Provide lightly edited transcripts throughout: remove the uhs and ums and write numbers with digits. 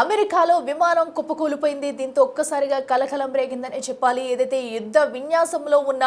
అమెరికాలో విమానం కుప్పకూలిపోయింది. దీంతో ఒక్కసారిగా కలకలం రేగిందని చెప్పాలి. ఏదైతే యుద్ధ విన్యాసంలో ఉన్న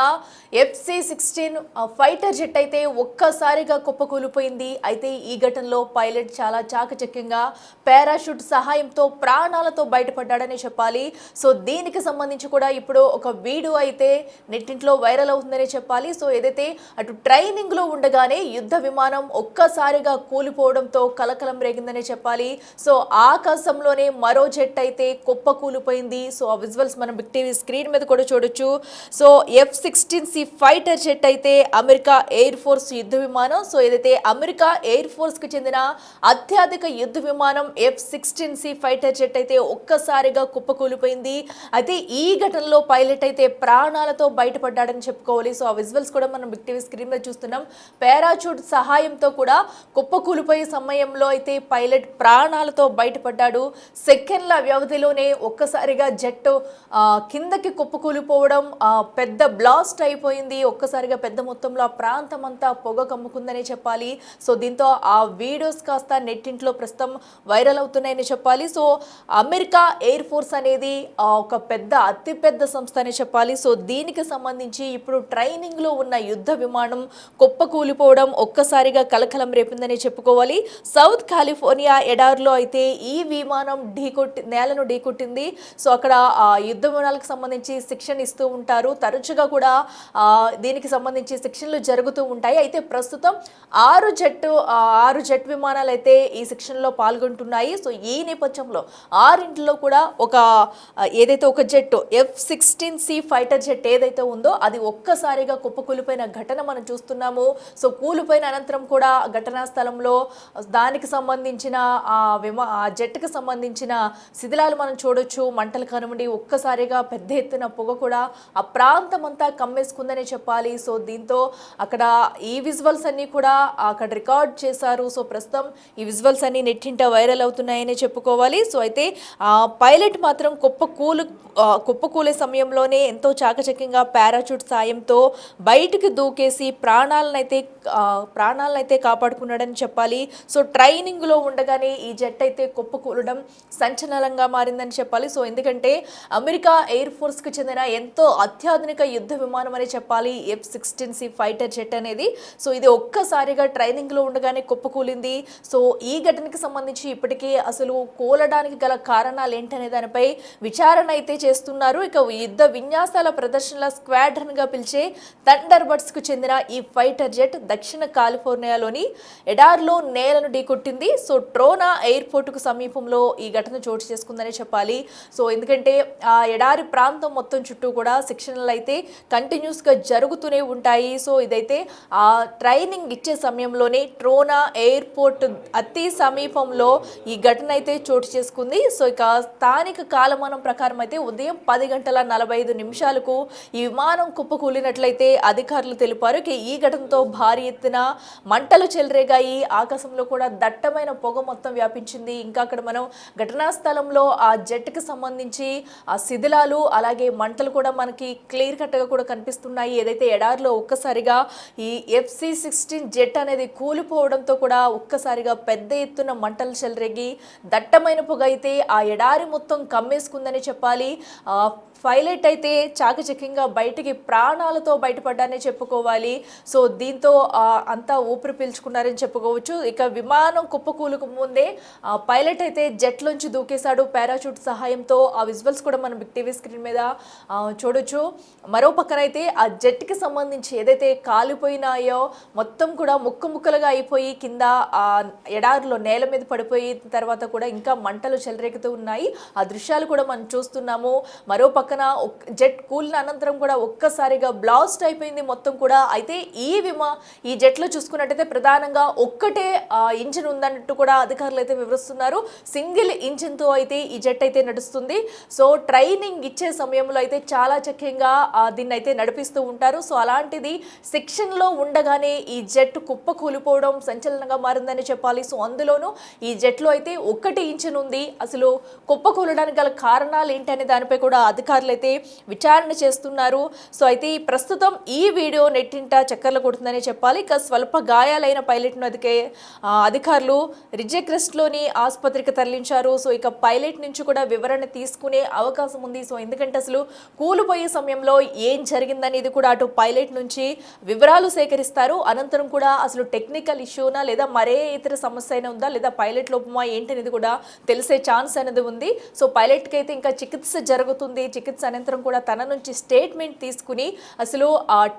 FC-16 ఫైటర్ జెట్ అయితే ఒక్కసారిగా కుప్పకూలిపోయింది. అయితే ఈ ఘటనలో పైలట్ చాలా చాకచక్యంగా పారాషూట్ సహాయంతో ప్రాణాలతో బయటపడ్డాడని చెప్పాలి. సో దీనికి సంబంధించి కూడా ఇప్పుడు ఒక వీడియో అయితే నెట్టింట్లో వైరల్ అవుతుందని చెప్పాలి. సో ఏదైతే అటు ట్రైనింగ్ లో ఉండగానే యుద్ధ విమానం ఒక్కసారిగా కూలిపోవడంతో కలకలం రేగిందని చెప్పాలి. సో ఆకాశంలోనే మరో జెట్ అయితే కుప్పకూలిపోయింది. సో ఆ విజువల్స్ మనం బిగ్ టీవీ స్క్రీన్ మీద కూడా చూడొచ్చు. సో F-16C ఫైటర్ జెట్ అయితే అమెరికా ఎయిర్ ఫోర్స్ యుద్ధ విమానం. సో ఏదైతే అమెరికా ఎయిర్ ఫోర్స్ కి చెందిన అత్యాధిక యుద్ధ విమానం F-16C ఫైటర్ జెట్ అయితే ఒక్కసారిగా కుప్పకూలిపోయింది. అయితే ఈ ఘటనలో పైలట్ అయితే ప్రాణాలతో బయటపడ్డాడని చెప్పుకోవాలి. సో ఆ విజువల్స్ కూడా మనం బిగ్ టీవీ స్క్రీన్ మీద చూస్తున్నాం. పారాచూట్ సహాయంతో కూడా కుప్పకూలిపోయే సమయంలో అయితే పైలట్ ప్రాణాలతో బయటపడ్డాడు. సెకండ్ల వ్యవధిలోనే ఒక్కసారిగా జెట్ కిందకి కుప్పకూలిపోవడం, పెద్ద బ్లాస్ట్ అయిపోయింది. ఒక్కసారిగా పెద్ద మొత్తంలో ఆ ప్రాంతం అంతా పొగ కమ్ముకుందని చెప్పాలి. సో దీంతో ఆ వీడియోస్ కాస్త నెట్టింట్లో ప్రస్తుతం వైరల్ అవుతున్నాయని చెప్పాలి. సో అమెరికా ఎయిర్ ఫోర్స్ అనేది ఒక అతిపెద్ద సంస్థ అని చెప్పాలి. సో దీనికి సంబంధించి ఇప్పుడు ట్రైనింగ్ లో ఉన్న యుద్ధ విమానం కుప్పకూలిపోవడం ఒక్కసారిగా కలకలం రేపిందని చెప్పుకోవాలి. సౌత్ కాలిఫోర్నియా ఎడార్లో అయితే ఈ విమానం నేలను ఢీకొట్టింది. సో అక్కడ యుద్ధ విమానాలకు సంబంధించి శిక్షణ ఇస్తూ ఉంటారు. తరచుగా కూడా దీనికి సంబంధించి శిక్షణలు జరుగుతూ ఉంటాయి. అయితే ప్రస్తుతం ఆరు జెట్ విమానాలు అయితే ఈ శిక్షణలో పాల్గొంటున్నాయి. సో ఈ నేపథ్యంలో ఆరింటిలో కూడా ఏదైతే ఒక జెట్ F-16C ఫైటర్ జెట్ ఏదైతే ఉందో అది ఒక్కసారిగా కుప్పకూలిపోయిన ఘటన మనం చూస్తున్నాము. సో కూలిపోయిన అనంతరం కూడా ఘటనా స్థలంలో దానికి సంబంధించిన జెట్కి సంబంధించిన శిథిలాలు మనం చూడొచ్చు. మంటలు కనుమడి ఒక్కసారిగా పెద్ద ఎత్తున పొగ కూడా ఆ ప్రాంతం అంతా కమ్మేసుకుందని చెప్పాలి. సో దీంతో అక్కడ ఈ విజువల్స్ అన్ని కూడా అక్కడ రికార్డ్ చేశారు. సో ప్రస్తుతం ఈ విజువల్స్ అన్ని నెట్టింట వైరల్ అవుతున్నాయని చెప్పుకోవాలి. సో అయితే పైలట్ మాత్రం కుప్పకూలే సమయంలోనే ఎంతో చాకచక్యంగా పారాచూట్ సాయంతో బయటికి దూకేసి ప్రాణాలనైతే కాపాడుకున్నాడని చెప్పాలి. సో ట్రైనింగ్ లో ఉండగానే ఈ జెట్ అయితే కుప్పకూలడం సంచలనంగా మారిందని చెప్పాలి. సో ఎందుకంటే అమెరికా ఎయిర్ ఫోర్స్ కి చెందిన ఎంతో అత్యాధునిక యుద్ధ విమానం అని చెప్పాలి F-16C ఫైటర్ జెట్ అనేది. సో ఇది ఒక్కసారిగా ట్రైనింగ్ లో ఉండగానే కుప్పకూలింది. సో ఈ ఘటనకి సంబంధించి ఇప్పటికే అసలు కూలడానికి గల కారణాలు ఏంటనే దానిపై విచారణ అయితే చేస్తున్నారు. ఇక యుద్ధ విన్యాసాల ప్రదర్శనల స్క్వాడ్రన్ గా పిలిచే థండర్ బర్డ్స్ కు చెందిన ఈ ఫైటర్ జెట్ దక్షిణ కాలిఫోర్నియాలోని ఎడార్లో నేలను ఢీకొట్టింది. సో ట్రోనా ఎయిర్పోర్ట్ కు సమీపంలో ఈ ఘటన చోటు చేసుకుందని చెప్పాలి. సో ఎందుకంటే ఆ ఎడారి ప్రాంతం మొత్తం చుట్టూ కూడా శిక్షణలు అయితే కంటిన్యూస్ గా జరుగుతూనే ఉంటాయి. సో ఇదైతే ఆ ట్రైనింగ్ ఇచ్చే సమయంలోనే ట్రోనా ఎయిర్పోర్ట్ అతి సమీపంలో ఈ ఘటన అయితే చోటు చేసుకుంది. సో ఇక స్థానిక కాలమానం ప్రకారం అయితే ఉదయం 10:45 ఈ విమానం కుప్పకూలినట్లయితే అధికారులు తెలిపారు. ఈ ఘటనతో భారీ ఎత్తున మంటలు చెలరేగాయి. ఆకాశంలో కూడా దట్టమైన పొగ మొత్తం వ్యాపించింది. ఇంకా అక్కడ మనం ఘటనా స్థలంలో ఆ జెట్కి సంబంధించి ఆ శిథిలాలు అలాగే మంటలు కూడా మనకి క్లియర్ కట్గా కూడా కనిపిస్తున్నాయి. ఏదైతే ఎడారిలో ఒక్కసారిగా ఈ FC-16 జెట్ అనేది కూలిపోవడంతో కూడా ఒక్కసారిగా పెద్ద ఎత్తున మంటలు చెలరేగి దట్టమైన పొగ అయితే ఆ ఎడారి మొత్తం కమ్మేసుకుందని చెప్పాలి. పైలట్ అయితే చాకచక్యంగా బయటికి ప్రాణాలతో బయటపడ్డానే చెప్పుకోవాలి. సో దీంతో అంతా ఊపిరి పీల్చుకున్నారని చెప్పుకోవచ్చు. ఇక విమానం కుప్పకూలుకు ముందే పైలట్ అయితే జెట్లోంచి దూకేశాడు పారాచూట్ సహాయంతో. ఆ విజువల్స్ కూడా మనం బిగ్ టీవీ స్క్రీన్ మీద చూడొచ్చు. మరో పక్కన అయితే ఆ జెట్కి సంబంధించి ఏదైతే కాలిపోయినాయో మొత్తం కూడా ముక్కలుగా అయిపోయి కింద ఎడారిలో నేల మీద పడిపోయి తర్వాత కూడా ఇంకా మంటలు చెలరేగుతూ ఉన్నాయి. ఆ దృశ్యాలు కూడా మనం చూస్తున్నాము. మరో పక్కన జెట్ కూలిన అనంతరం కూడా ఒక్కసారిగా బ్లాస్ట్ అయిపోయింది మొత్తం కూడా. అయితే ఈ జెట్లో చూసుకున్నట్టయితే ప్రధానంగా ఒక్కటే ఇంజిన్ ఉందన్నట్టు కూడా అధికారులు అయితే వివరిస్తున్నారు. సింగిల్ ఇంజిన్ తో అయితే ఈ జెట్ అయితే నడుస్తుంది. సో ట్రైనింగ్ ఇచ్చే సమయంలో అయితే చాలా చక్కగా దీన్ని అయితే నడిపిస్తూ ఉంటారు. సో అలాంటిది శిక్షణ లో ఉండగానే ఈ జెట్ కుప్పకూలిపోవడం సంచలనంగా మారిందని చెప్పాలి. సో అందులోనూ ఈ జెట్లో అయితే ఒక్కటి ఇంజిన్ ఉంది. అసలు కుప్పకూలడానికి గల కారణాలు ఏంటనే దానిపై కూడా అధికారులు అయితే విచారణ చేస్తున్నారు. సో అయితే ప్రస్తుతం ఈ వీడియో నెట్టింట చక్కర్లు కొడుతుందని చెప్పాలి. స్వల్ప గాయాలైన పైలట్ను అధికారులు రిజెక్రెస్ట్లోని ఆసుపత్రికి తరలించారు. సేకరించారు. సో ఇక పైలట్ నుంచి కూడా వివరణ తీసుకునే అవకాశం ఉంది. సో ఎందుకంటే అసలు కూలిపోయే సమయంలో ఏం జరిగిందనేది కూడా అటు పైలట్ నుంచి వివరాలు సేకరిస్తారు. అనంతరం కూడా అసలు టెక్నికల్ ఇష్యూనా లేదా మరే ఇతర సమస్య అయినా ఉందా లేదా పైలట్ లోపమా ఏంటనేది కూడా తెలిసే ఛాన్స్ అనేది ఉంది. సో పైలట్కి అయితే ఇంకా చికిత్స జరుగుతుంది. చికిత్స అనంతరం కూడా తన నుంచి స్టేట్మెంట్ తీసుకుని అసలు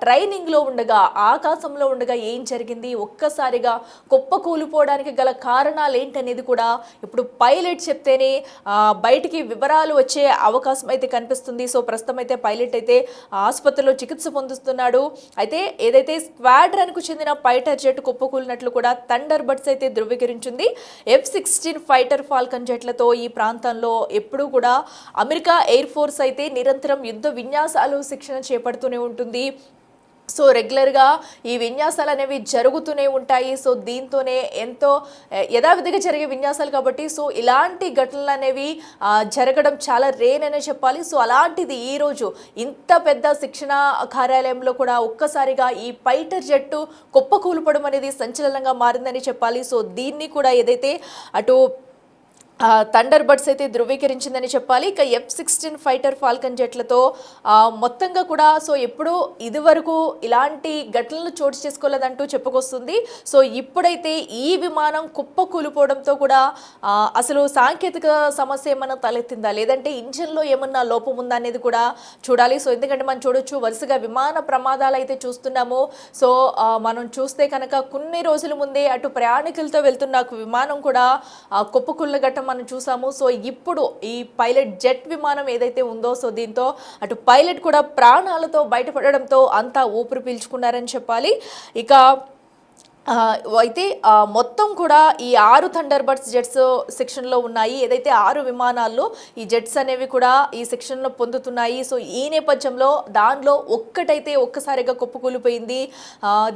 ట్రైనింగ్లో ఉండగా ఆకాశంలో ఉండగా ఏం జరిగింది, ఒక్కసారిగా కుప్ప కూలిపోవడానికి గల కారణాలు ఏంటనేది కూడా ఇప్పుడు పైలట్ చెప్తేనే బయటికి వివరాలు వచ్చే అవకాశం అయితే కనిపిస్తుంది. సో ప్రస్తుతం అయితే పైలట్ అయితే ఆసుపత్రిలో చికిత్స పొందుతున్నాడు. అయితే ఏదైతే స్క్వాడ్రన్కు చెందిన ఫైటర్ జెట్ కుప్పకూలినట్లు కూడా థండర్ బర్డ్స్ అయితే ధృవీకరించింది. F-16 ఫైటర్ ఫాల్కన్ జెట్లతో ఈ ప్రాంతంలో ఎప్పుడూ కూడా అమెరికా ఎయిర్ ఫోర్స్ అయితే నిరంతరం యుద్ధ విన్యాసాలు శిక్షణ చేపడుతూనే ఉంటుంది. సో రెగ్యులర్గా ఈ విన్యాసాలు అనేవి జరుగుతూనే ఉంటాయి. సో దీంతోనే ఎంతో యథావిధిగా జరిగే విన్యాసాలు కాబట్టి సో ఇలాంటి ఘటనలు అనేవి జరగడం చాలా రేర్ అనే చెప్పాలి. సో అలాంటిది ఈరోజు ఇంత పెద్ద శిక్షణ కార్యాలయంలో కూడా ఒక్కసారిగా ఈ ఫైటర్ జట్టు కుప్పకూలిపడం అనేది సంచలనంగా మారిందని చెప్పాలి. సో దీన్ని కూడా ఏదైతే అటు థండర్ బర్డ్స్ అయితే ధృవీకరించిందని చెప్పాలి. ఇక F-16 ఫైటర్ ఫాల్కన్ జెట్లతో మొత్తంగా కూడా సో ఎప్పుడు ఇదివరకు ఇలాంటి ఘటనలు చోటు చేసుకోలేదంటూ చెప్పుకొస్తుంది. సో ఇప్పుడైతే ఈ విమానం కుప్ప కూలిపోవడంతో కూడా అసలు సాంకేతిక సమస్య ఏమన్నా తలెత్తిందా లేదంటే ఇంజిన్లో ఏమన్నా లోపం ఉందా అనేది కూడా చూడాలి. సో ఎందుకంటే మనం చూడొచ్చు వరుసగా విమాన ప్రమాదాలు అయితే చూస్తున్నాము. సో మనం చూస్తే కనుక కొన్ని రోజుల ముందే అటు ప్రయాణికులతో వెళ్తున్న విమానం కూడా కుప్పకూలిన ఘటన మనం చూసాము. సో ఇప్పుడు ఈ పైలట్ జెట్ విమానం ఏదైతే ఉందో సో దీంతో అటు పైలట్ కూడా ప్రాణాలతో బయటపడడంతో అంతా ఊపిరి పీల్చుకున్నారని చెప్పాలి. ఇక అయితే మొత్తం కూడా ఈ 6 థండర్ బర్డ్స్ జెట్స్ సెక్షన్లో ఉన్నాయి. ఏదైతే 6 విమానాల్లో ఈ జెట్స్ అనేవి కూడా ఈ సెక్షన్లో పొందుతున్నాయి. సో ఈ నేపథ్యంలో దానిలో ఒక్కటైతే ఒక్కసారిగా కుప్పకూలిపోయింది.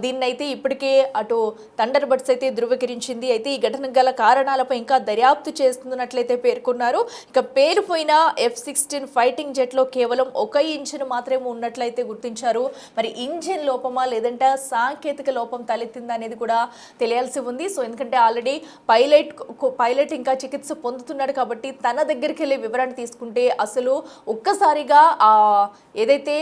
దీన్నైతే ఇప్పటికే అటు థండర్ బర్డ్స్ అయితే ధృవీకరించింది. అయితే ఈ ఘటనకు గల కారణాలపై ఇంకా దర్యాప్తు చేస్తున్నట్లయితే పేర్కొన్నారు. ఇక పేరుపోయిన F-16 ఫైటింగ్ జెట్లో కేవలం ఒక ఇంజిన్ మాత్రమే ఉన్నట్లయితే గుర్తించారు. మరి ఇంజిన్ లోపమా లేదంటే సాంకేతిక లోపం తలెత్తిందా అనేది కూడా తెలియాల్సి ఉంది. సో ఎందుకంటే ఆల్రెడీ పైలట్ ఇంకా చికిత్స పొందుతున్నాడు కాబట్టి తన దగ్గరికి వెళ్ళి వివరణ తీసుకుంటే అసలు ఒక్కసారిగా ఏదైతే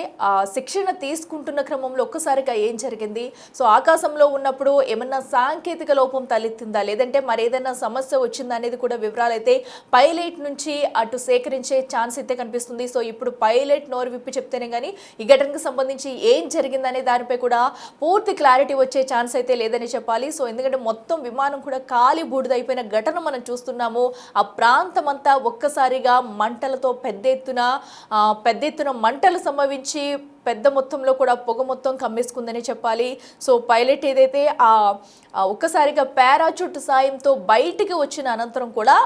శిక్షణ తీసుకుంటున్న క్రమంలో ఒక్కసారిగా ఏం జరిగింది, సో ఆకాశంలో ఉన్నప్పుడు ఏమన్నా సాంకేతిక లోపం తలెత్తిందా లేదంటే మరేదైనా సమస్య వచ్చిందా అనేది కూడా వివరాలు అయితే పైలట్ నుంచి అటు సేకరించే ఛాన్స్ అయితే కనిపిస్తుంది. సో ఇప్పుడు పైలట్ నోరు విప్పి చెప్తేనే కానీ ఈ ఘటనకు సంబంధించి ఏం జరిగిందనే దానిపై కూడా పూర్తి క్లారిటీ వచ్చే ఛాన్స్ అయితే లేదని చెప్పాలి. సో ఎందుకంటే మొత్తం విమానం కూడా కాలి బూడిదైపోయిన ఘటన మనం చూస్తున్నాము. ఆ ప్రాంతం అంతా ఒక్కసారిగా మంటలతో పెద్ద ఎత్తున మంటలు సంభవించి పెద్ద మొత్తంలో కూడా పొగ మొత్తం కమ్మేసుకుందని చెప్పాలి. సో పైలట్ ఏదైతే ఒక్కసారిగా పారాచూట్ సాయంతో బయటికి వచ్చిన అనంతరం కూడా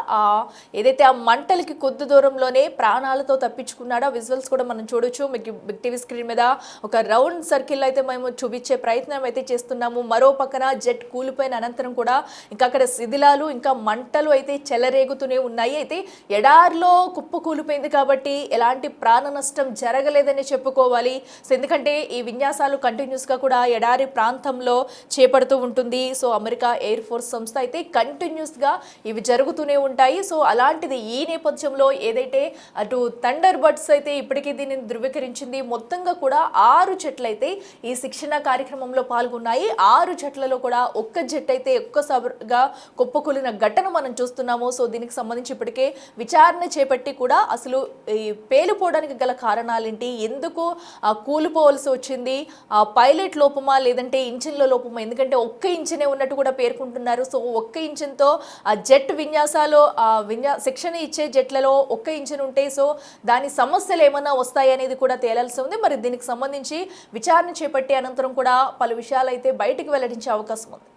ఏదైతే ఆ మంటలకి కొద్ది దూరంలోనే ప్రాణాలతో తప్పించుకున్నాడో విజువల్స్ కూడా మనం చూడొచ్చు. మీకు బిగ్ టీవీ స్క్రీన్ మీద ఒక రౌండ్ సర్కిల్ అయితే మేము చూపించే ప్రయత్నం అయితే చేస్తున్నాము. మరో పక్కన జెట్ కూలిపోయిన అనంతరం కూడా ఇంకా అక్కడ శిథిలాలు ఇంకా మంటలు అయితే చెలరేగుతూనే ఉన్నాయి. అయితే ఎడారిలో కుప్ప కూలిపోయింది కాబట్టి ఎలాంటి ప్రాణ నష్టం జరగలేదని చెప్పుకోవాలి. సో ఎందుకంటే ఈ విన్యాసాలు కంటిన్యూస్గా కూడా ఎడారి ప్రాంతంలో చేపడుతూ ఉంటుంది. సో అమెరికా ఎయిర్ ఫోర్స్ సంస్థ అయితే కంటిన్యూస్గా ఇవి జరుగుతూనే ఉంటాయి. సో అలాంటిది ఈ నేపథ్యంలో ఏదైతే అటు థండర్ బర్డ్స్ అయితే ఇప్పటికీ దీనిని ధృవీకరించింది. మొత్తంగా కూడా 6 జట్లు అయితే ఈ శిక్షణ కార్యక్రమంలో పాల్గొన్నాయి. 6 జట్లలో కూడా ఒక్క జట్ అయితే ఒక్కసారిగా కుప్పకూలిన ఘటన మనం చూస్తున్నాము. సో దీనికి సంబంధించి ఇప్పటికే విచారణ చేపట్టి కూడా అసలు ఈ పేలిపోవడానికి గల కారణాలేంటి, ఎందుకు కూలిపోవలసి వచ్చింది, పైలట్ లోపమా లేదంటే ఇంజిన్లో లోపమా, ఎందుకంటే ఒక్క ఇంజినే ఉన్నట్టు కూడా పేర్కొంటున్నారు. సో ఒక్క ఇంజిన్తో ఆ జెట్ విన్యాసాలు శిక్షణ ఇచ్చే జెట్లలో ఒక్క ఇంజిన్ ఉంటే సో దాని సమస్యలు ఏమైనా వస్తాయి అనేది కూడా తేలాల్సి ఉంది. మరి దీనికి సంబంధించి విచారణ చేపట్టి అనంతరం కూడా పలు విషయాలు అయితే బయటకు వెల్లడించే అవకాశం ఉంది.